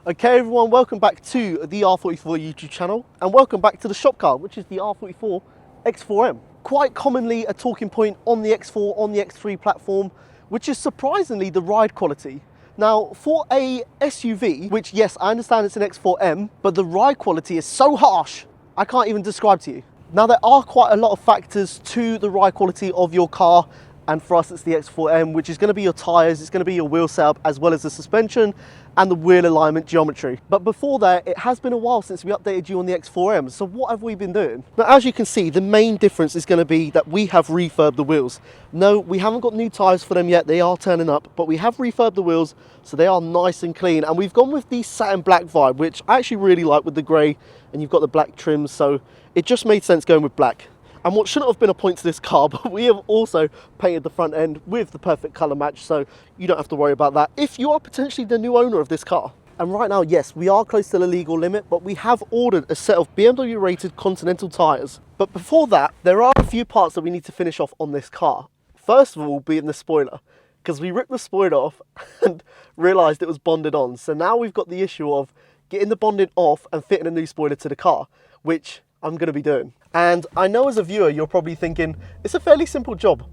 Okay everyone, welcome back to the R44 YouTube channel and welcome back to the shop car, which is the R44 X4M. Quite commonly a talking point on the X4, on the X3 platform, which is surprisingly the ride quality. Now for a SUV, which yes, I understand it's an X4M, but the ride quality is so harsh, I can't even describe to you. Now there are quite a lot of factors to the ride quality of your car, and for us it's the X4M, which is going to be your tyres, it's going to be your wheel setup, as well as the suspension and the wheel alignment geometry. But before that, it has been a while since we updated you on the X4M, so what have we been doing? Now as you can see, the main difference is going to be that we have refurbed the wheels. No, we haven't got new tyres for them yet, they are turning up, but we have refurbed the wheels, so they are nice and clean. And we've gone with the satin black vibe, which I actually really like with the grey, and you've got the black trims, so it just made sense going with black. And what shouldn't have been a point to this car, but we have also painted the front end with the perfect colour match, so you don't have to worry about that if you are potentially the new owner of this car. And right now, yes, we are close to the legal limit, but we have ordered a set of BMW rated Continental tyres. But before that, there are a few parts that we need to finish off on this car. First of all being the spoiler, because we ripped the spoiler off and realised it was bonded on. So now we've got the issue of getting the bonding off and fitting a new spoiler to the car, which I'm going to be doing. And I know as a viewer, you're probably thinking, it's a fairly simple job.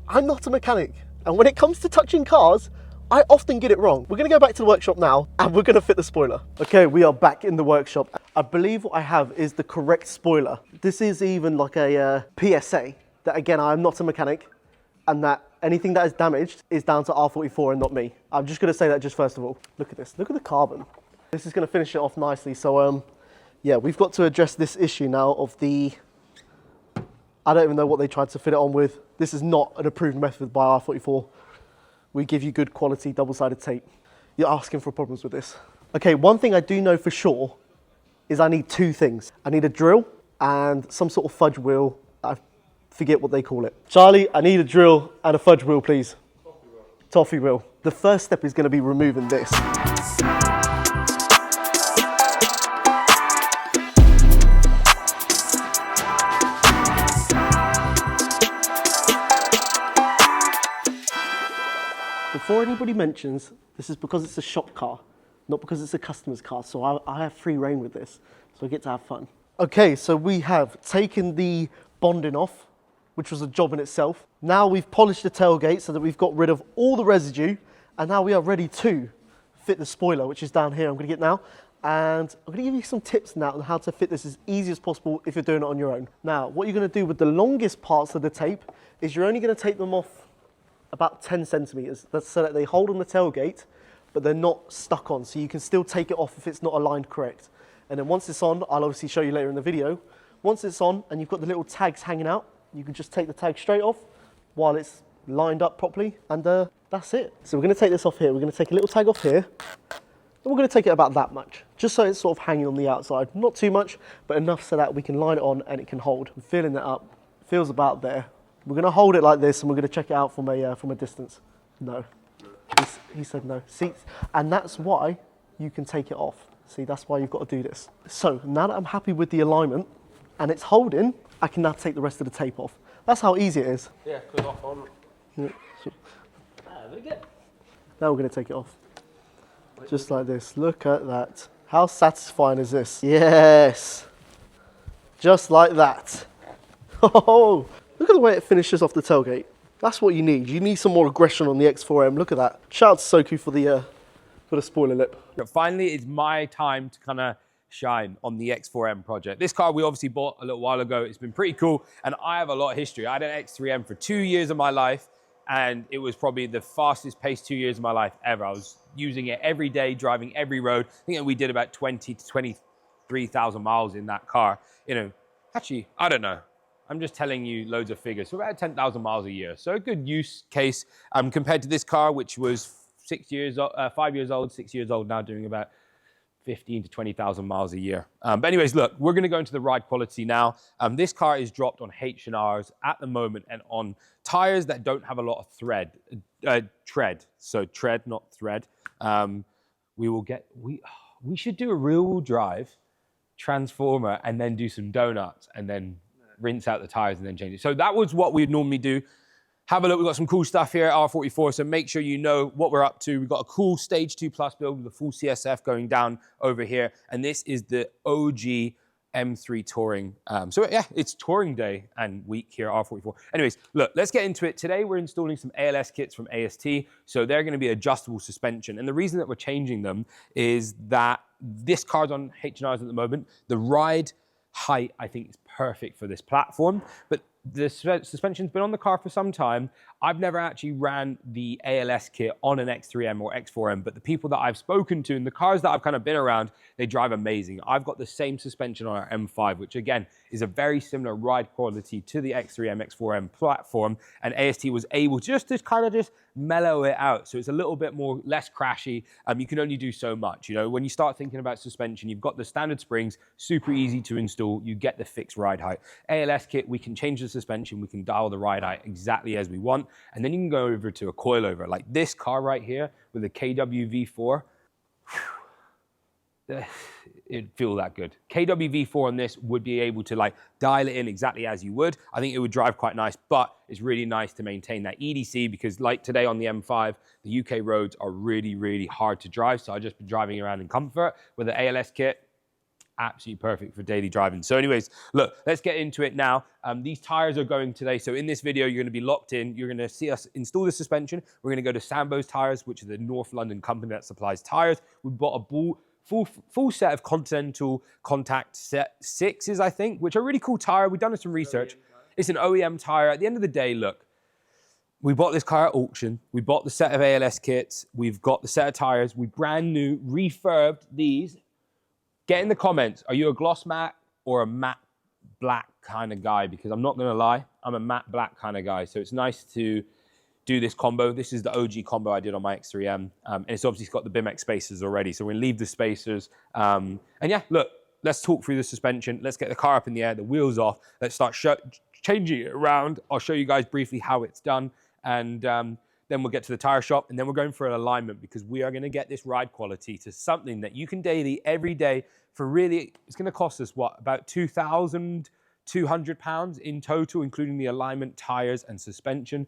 I'm not a mechanic. And when it comes to touching cars, I often get it wrong. We're going to go back to the workshop now and we're going to fit the spoiler. Okay, we are back in the workshop. I believe what I have is the correct spoiler. This is even like a PSA that, again, I'm not a mechanic and that anything that is damaged is down to R44 and not me. I'm just going to say that just first of all. Look at this. Look at the carbon. This is going to finish it off nicely. So, yeah, we've got to address this issue now of the, I don't even know what they tried to fit it on with. This is not an approved method by R44. We give you good quality double-sided tape. You're asking for problems with this. Okay, one thing I do know for sure is I need two things. I need a drill and some sort of fudge wheel. I forget what they call it. Charlie, I need a drill and a fudge wheel, please. Toffee wheel. Toffee wheel. The first step is going to be removing this. Before anybody mentions, this is because it's a shop car, not because it's a customer's car, so I have free reign with this, so I get to have fun. Okay, so we have taken the bonding off, which was a job in itself. Now we've polished the tailgate so that we've got rid of all the residue, and now we are ready to fit the spoiler, which is down here. I'm going to get now, and I'm going to give you some tips now on how to fit this as easy as possible if you're doing it on your own. Now, what you're going to do with the longest parts of the tape is you're only going to take them off about 10 centimeters. That's so that they hold on the tailgate, but they're not stuck on. So you can still take it off if it's not aligned correct. And then once it's on, I'll obviously show you later in the video. Once it's on and you've got the little tags hanging out, you can just take the tag straight off while it's lined up properly. And that's it. So we're gonna take this off here. We're gonna take a little tag off here. And we're gonna take it about that much, just so it's sort of hanging on the outside. Not too much, but enough so that we can line it on and it can hold. I'm feeling that up, feels about there. We're going to hold it like this and we're going to check it out from a distance. No. He said no. See, and that's why you can take it off. See, that's why you've got to do this. So now that I'm happy with the alignment and it's holding, I can now take the rest of the tape off. That's how easy it is. Yeah, because off on. Yeah. There we go. Now we're going to take it off. Just like this. Look at that. How satisfying is this? Yes. Just like that. Oh. Look at the way it finishes off the tailgate. That's what you need. You need some more aggression on the X4M. Look at that. Shout out to Soku for the spoiler lip. But finally, it's my time to kind of shine on the X4M project. This car we obviously bought a little while ago. It's been pretty cool, and I have a lot of history. I had an X3M for 2 years of my life, and it was probably the fastest paced 2 years of my life ever. I was using it every day, driving every road. I think we did about 20 to 23,000 miles in that car. You know, actually, I don't know. I'm just telling you loads of figures. So about 10,000 miles a year. So a good use case compared to this car, which was 5 years old, 6 years old now, doing about 15 to 20,000 miles a year. But anyways, look, we're going to go into the ride quality now. This car is dropped on H&Rs at the moment and on tires that don't have a lot of tread. So tread, not thread. We should do a rear-wheel drive transformer and then do some donuts and then rinse out the tires and then change it. So that was what we'd normally do. Have a look, we've got some cool stuff here at R44, so make sure you know what we're up to. We've got a cool Stage 2 Plus build with a full CSF going down over here, and this is the OG M3 Touring. So yeah, it's touring day and week here at R44. Anyways, look, let's get into it. Today we're installing some ALS kits from AST, so they're gonna be adjustable suspension, and the reason that we're changing them is that this car's on H&Rs at the moment. The ride height, I think, is perfect for this platform, but the suspension's been on the car for some time. I've never actually ran the ALS kit on an X3M or X4M, but the people that I've spoken to and the cars that I've kind of been around, they drive amazing. I've got the same suspension on our M5, which again is a very similar ride quality to the X3M, X4M platform, and AST was able just to kind of just mellow it out. So it's a little bit more, less crashy. You can only do so much. You know, when you start thinking about suspension, you've got the standard springs, super easy to install. You get the fixed ride height. ALS kit, we can change the suspension. We can dial the ride height exactly as we want. And then you can go over to a coilover. Like this car right here with a KW V4. It'd feel that good. KW V4 on this would be able to like dial it in exactly as you would. I think it would drive quite nice, but it's really nice to maintain that EDC because like today on the M5, the UK roads are really, really hard to drive. So I've just been driving around in comfort with the ALS kit. Absolutely perfect for daily driving. So anyways, look, let's get into it now. These tires are going today. So in this video, you're gonna be locked in. You're gonna see us install the suspension. We're gonna go to Sambo's Tires, which is the North London company that supplies tires. We bought a full set of Continental Contact Set 6s, I think, which are a really cool tire. We've done some research. It's an OEM tire. At the end of the day, look, we bought this car at auction. We bought the set of ALS kits. We've got the set of tires. We brand new, refurbed these. Get in the comments, are you a gloss matte or a matte black kind of guy? Because I'm not gonna lie, I'm a matte black kind of guy. So it's nice to do this combo. This is the OG combo I did on my X3M. And it's obviously got the BIMX spacers already. So we're gonna leave the spacers. And yeah, look, let's talk through the suspension. Let's get the car up in the air, the wheels off. Let's start changing it around. I'll show you guys briefly how it's done. And then we'll get to the tire shop, and then we're going for an alignment because we are going to get this ride quality to something that you can daily, every day, for really, it's going to cost us, what, about £2,200 in total, including the alignment, tires, and suspension.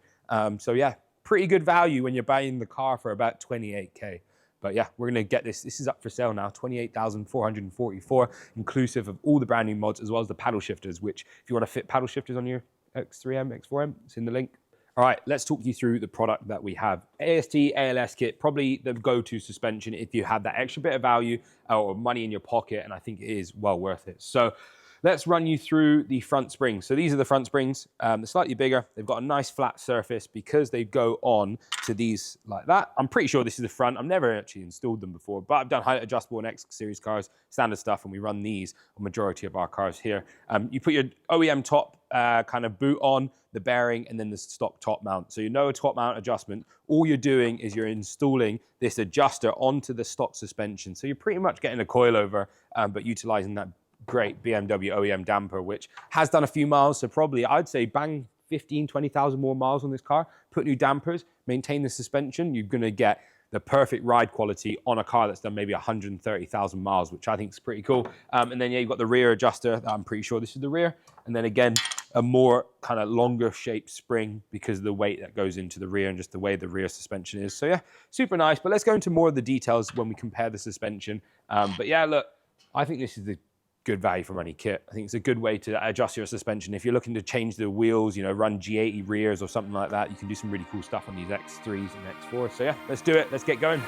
So yeah, pretty good value when you're buying the car for about 28K. But yeah, we're going to get this. This is up for sale now, 28,444, inclusive of all the brand new mods, as well as the paddle shifters, which if you want to fit paddle shifters on your X3M, X4M, it's in the link. All right, let's talk you through the product that we have. AST ALS kit, probably the go-to suspension if you have that extra bit of value or money in your pocket, and I think it is well worth it. So let's run you through the front springs. So these are the front springs. They're slightly bigger. They've got a nice flat surface because they go on to these like that. I'm pretty sure this is the front. I've never actually installed them before, but I've done height adjustable and X series cars, standard stuff, and we run these on majority of our cars here. You put your OEM top kind of boot on, the bearing, and then the stock top mount. So you know a top mount adjustment. All you're doing is you're installing this adjuster onto the stock suspension. So you're pretty much getting a coilover, but utilizing that great BMW OEM damper, which has done a few miles. So probably I'd say bang 15, 20,000 more miles on this car. Put new dampers, maintain the suspension. You're going to get the perfect ride quality on a car that's done maybe 130,000 miles, which I think is pretty cool. And then yeah, you've got the rear adjuster. I'm pretty sure this is the rear. And then again, a more kind of longer shaped spring because of the weight that goes into the rear and just the way the rear suspension is. So yeah, super nice. But let's go into more of the details when we compare the suspension. But yeah, look, I think this is the good value for money kit. I think it's a good way to adjust your suspension. If you're looking to change the wheels, you know, run G80 rears or something like that, you can do some really cool stuff on these X3s and X4s. So yeah, let's do it. Let's get going.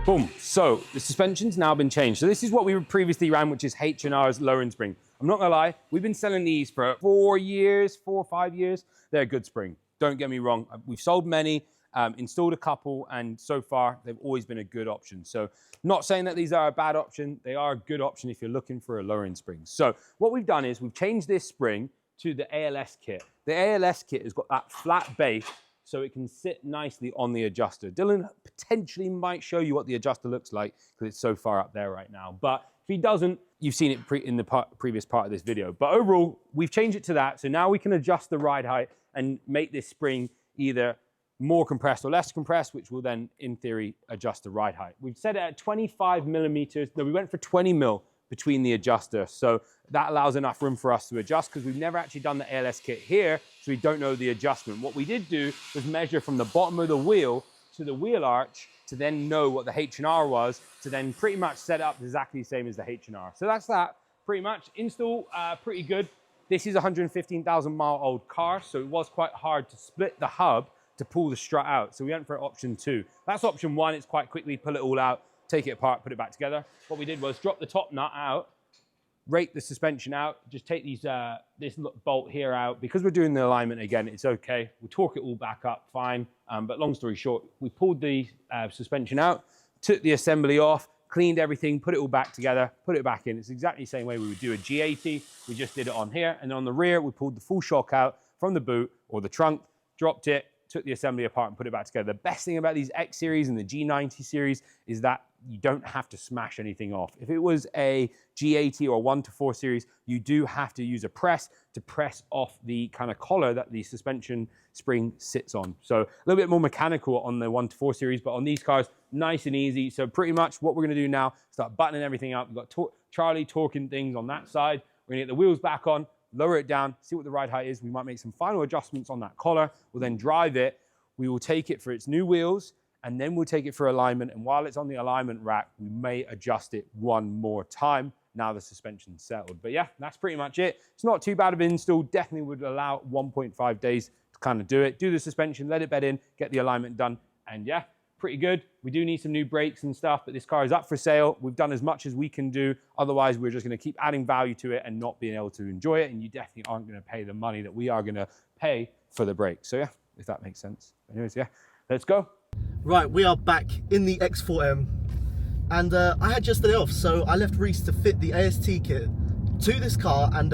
Boom. So the suspension's now been changed. So this is what we previously ran, which is H&R's lowering spring. I'm not gonna lie, we've been selling these for 4 or 5 years. They're a good spring. Don't get me wrong. We've sold many, installed a couple, and so far they've always been a good option. So not saying that these are a bad option. They are a good option if you're looking for a lowering spring. So what we've done is we've changed this spring to the ALS kit. The ALS kit has got that flat base, so it can sit nicely on the adjuster. Dylan potentially might show you what the adjuster looks like because it's so far up there right now. But If he doesn't, you've seen it in the previous part of this video. But overall, we've changed it to that. So now we can adjust the ride height and make this spring either more compressed or less compressed, which will then, in theory, adjust the ride height. We've set it at 25 millimeters. No, we went for 20 mil between the adjuster. So that allows enough room for us to adjust because we've never actually done the ALS kit here, so we don't know the adjustment. What we did do was measure from the bottom of the wheel to the wheel arch to then know what the H&R was, to then pretty much set up exactly the same as the H&R. So that's that, pretty much. Install, pretty good. This is a 115,000 mile old car, so it was quite hard to split the hub to pull the strut out. So we went for option 2. That's option 1, it's quite quickly, pull it all out, take it apart, put it back together. What we did was drop the top nut out, rake the suspension out, just take these this bolt here out. Because we're doing the alignment again, it's okay. We'll torque it all back up, fine. But long story short, we pulled the suspension out, took the assembly off, cleaned everything, put it all back together, put it back in. It's exactly the same way we would do a G80. We just did it on here. And on the rear, we pulled the full shock out from the boot or the trunk, dropped it, took the assembly apart and put it back together. The best thing about these X series and the G90 series is that you don't have to smash anything off. If it was a G80 or 1-4 series, you do have to use a press to press off the kind of collar that the suspension spring sits on. So a little bit more mechanical on the 1-4 series, but on these cars, nice and easy. So pretty much what we're gonna do now, start buttoning everything up. We've got Charlie torquing things on that side. We're gonna get the wheels back on, lower it down, see what the ride height is. We might make some final adjustments on that collar. We'll then drive it. We will take it for its new wheels, and then we'll take it for alignment. And while it's on the alignment rack, we may adjust it one more time now the suspension's settled. But yeah, that's pretty much it. It's not too bad of an install. Definitely would allow 1.5 days to kind of do it. Do the suspension, let it bed in, get the alignment done. And yeah, pretty good. We do need some new brakes and stuff, but this car is up for sale. We've done as much as we can do. Otherwise, we're just going to keep adding value to it and not being able to enjoy it. And you definitely aren't going to pay the money that we are going to pay for the brakes. So yeah, if that makes sense. Anyways, yeah, let's go. Right, we are back in the X4M, and I had just the day off, so I left Reese to fit the AST kit to this car, and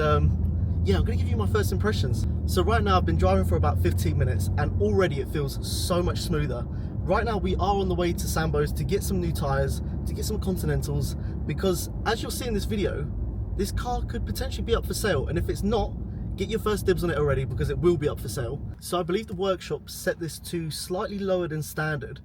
yeah, I'm gonna give you my first impressions. So right now I've been driving for about 15 minutes, and already it feels so much smoother. Right now we are on the way to Sambo's to get some new tyres, to get some Continentals, because as you'll see in this video, this car could potentially be up for sale, and if it's not, get your first dibs on it already because it will be up for sale. So I believe the workshop set this to slightly lower than standard,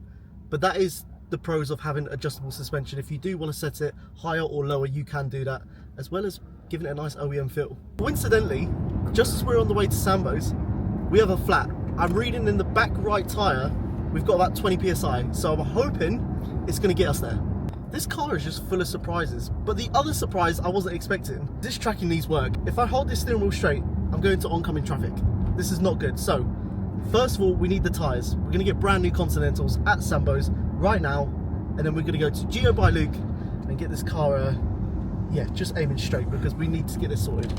but that is the pros of having adjustable suspension. If you do want to set it higher or lower, you can do that, as well as giving it a nice OEM feel. Coincidentally, just as we're on the way to Sambo's, we have a flat. I'm reading in the back right tyre, we've got about 20 PSI, so I'm hoping it's going to get us there. This car is just full of surprises, but the other surprise I wasn't expecting, this tracking needs work. If I hold this steering wheel straight, I'm going to oncoming traffic. This is not good. So, first of all, we need the tyres. We're going to get brand new Continentals at Sambo's right now, and then we're going to go to Geo by Luke and get this car, yeah, just aiming straight because we need to get this sorted.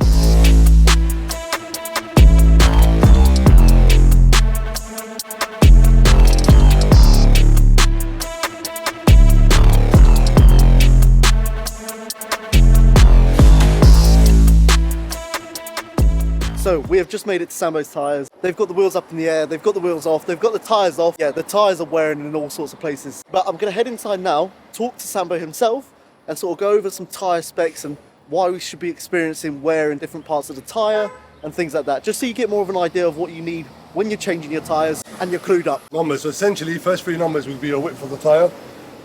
So we have just made it to Sambo's tyres. They've got the wheels up in the air, they've got the wheels off, they've got the tyres off. Yeah, the tyres are wearing in all sorts of places. But I'm gonna head inside now, talk to Sambo himself, and sort of go over some tyre specs and why we should be experiencing wear in different parts of the tyre and things like that. Just so you get more of an idea of what you need when you're changing your tyres and you're clued up. Numbers, so essentially, first three numbers would be your width of the tyre.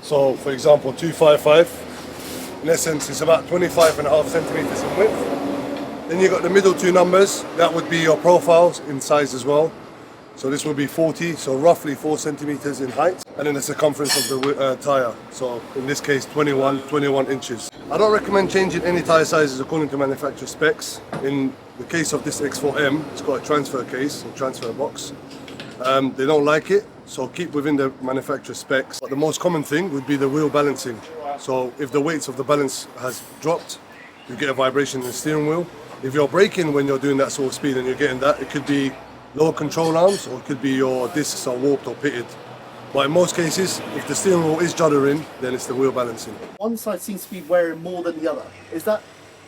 So for example, 255, in essence, it's about 25.5 centimetres in width. Then you've got the middle two numbers, that would be your profiles in size as well. So this would be 40, so roughly 4 centimeters in height. And then the circumference of the tyre, so in this case 21 inches. I don't recommend changing any tyre sizes according to manufacturer specs. In the case of this X4M, it's got a transfer case, a transfer box. They don't like it, so keep within the manufacturer specs. But the most common thing would be the wheel balancing. So if the weights of the balance has dropped, you get a vibration in the steering wheel. If you're braking when you're doing that sort of speed and you're getting that, it could be lower control arms or it could be your discs are warped or pitted. But in most cases, if the steering wheel is juddering, then it's the wheel balancing. One side seems to be wearing more than the other. Is that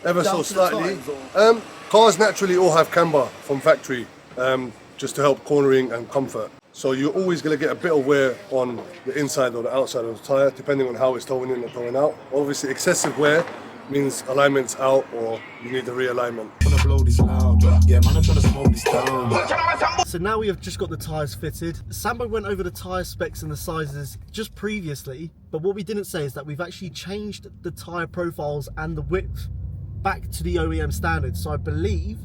ever down so to the slightly? times, Cars naturally all have camber from factory, just to help cornering and comfort. So you're always going to get a bit of wear on the inside or the outside of the tyre, depending on how it's towing in or towing out. Obviously, excessive wear means alignment's out or you need the realignment. So now we have just got the tyres fitted. Sambo went over the tyre specs and the sizes just previously, but what we didn't say is that we've actually changed the tyre profiles and the width back to the OEM standard. So I believe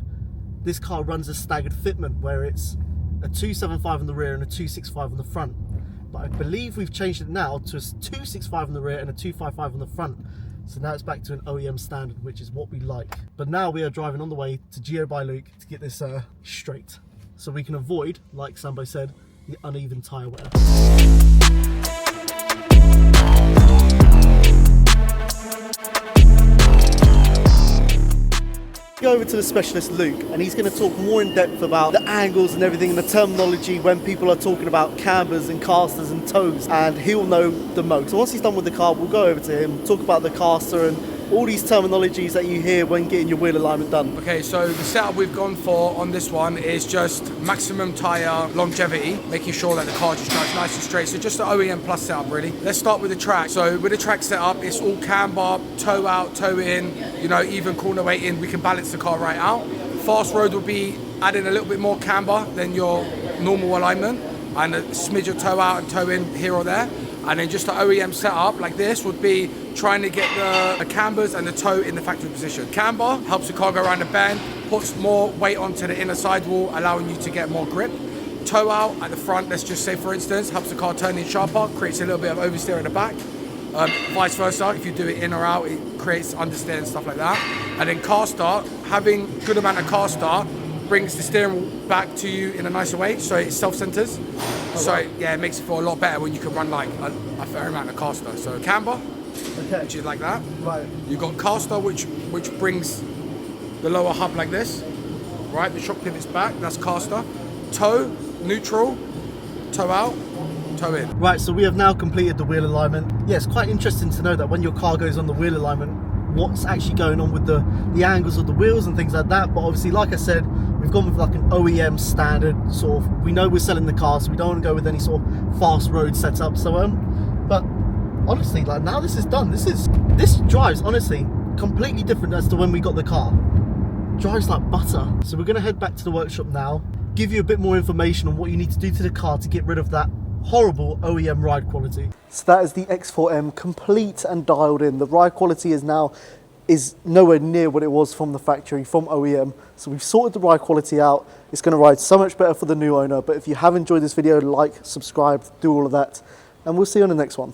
this car runs a staggered fitment where it's a 275 on the rear and a 265 on the front. But I believe we've changed it now to a 265 on the rear and a 255 on the front. So now it's back to an OEM standard, which is what we like. But now we are driving on the way to Geo by Luke to get this straight, so we can avoid, like Sambo said, the uneven tyre wear. Go over to the specialist Luke, and he's going to talk more in depth about the angles and everything and the terminology when people are talking about cambers and casters and toes, and he'll know the most. So once he's done with the car, we'll go over to him, talk about the caster and all these terminologies that you hear when getting your wheel alignment done. Okay, so the setup we've gone for on this one is just maximum tyre longevity, making sure that the car just drives nice and straight. So just the OEM plus setup really. Let's start with the track. So with the track setup, it's all camber, toe out, toe in, you know, even corner weight in. We can balance the car right out. Fast road will be adding a little bit more camber than your normal alignment, and a smidge of toe out and toe in here or there. And then just the OEM setup like this would be trying to get the cambers and the toe in the factory position. Camber helps the car go around the bend, puts more weight onto the inner sidewall, allowing you to get more grip. Toe out at the front, let's just say for instance, helps the car turn in sharper, creates a little bit of oversteer at the back. Vice versa, if you do it in or out, it creates understeer and stuff like that. And then car start, having good amount of car start brings the steering wheel back to you in a nicer way, so it self-centers. So yeah, it makes it feel a lot better when you can run like a fair amount of caster. So camber, which is like that. Right. You've got caster, which brings the lower hub like this. Right, the shock pivots back, that's caster. Toe, neutral, toe out, toe in. Right, so we have now completed the wheel alignment. Yeah, it's quite interesting to know that when your car goes on the wheel alignment, what's actually going on with the angles of the wheels and things like that. But obviously, like I said, we've gone with like an OEM standard sort of. We know we're selling the car, so we don't want to go with any sort of fast road setup. So but honestly, like now this is done. This drives honestly completely different as to when we got the car. Drives like butter. So we're going to head back to the workshop now, give you a bit more information on what you need to do to the car to get rid of that horrible OEM ride quality. So that is the X4M complete and dialed in. The ride quality is nowhere near what it was from the factory, from OEM. So we've sorted the ride quality out. It's going to ride so much better for the new owner. But if you have enjoyed this video, like, subscribe, do all of that, and we'll see you on the next one.